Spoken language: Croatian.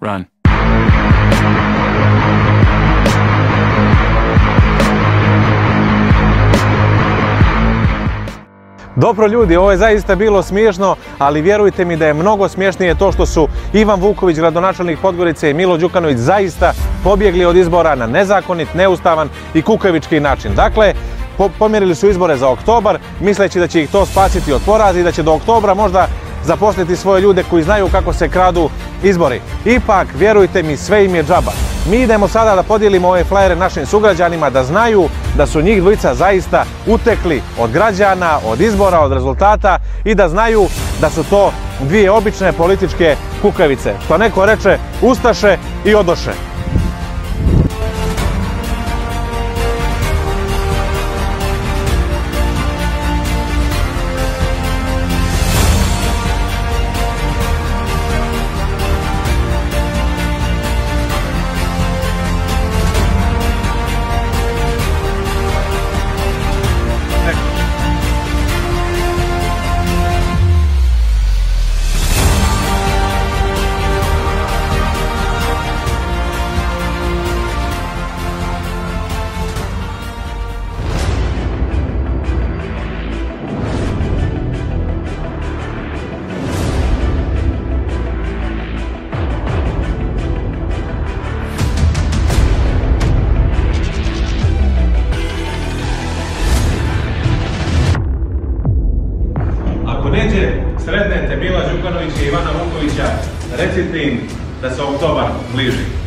Run. Dobro ljudi, ovo je zaista bilo smiješno, ali vjerujte mi da je mnogo smješnije to što su Ivan Vuković, gradonačelnik Podgorice, i Milo Đukanović zaista pobjegli od izbora na nezakonit, neustavan i kukavički način. Dakle, pomjerili su izbore za oktobar, misleći da će ih to spasiti od poraza i da će do oktobra možda zaposliti svoje ljude koji znaju kako se kradu izbori. Ipak, vjerujte mi, sve im je džaba. Mi idemo sada da podijelimo ove flajere našim sugrađanima, da znaju da su njih dvojica zaista utekli od građana, od izbora, od rezultata i da znaju da su to dvije obične političke kukavice. Što neko reče, ustaše i odoše. Ako neđe sretnete Mila Đukanovića i Ivana Vukovića, recite im da se oktobar bliži.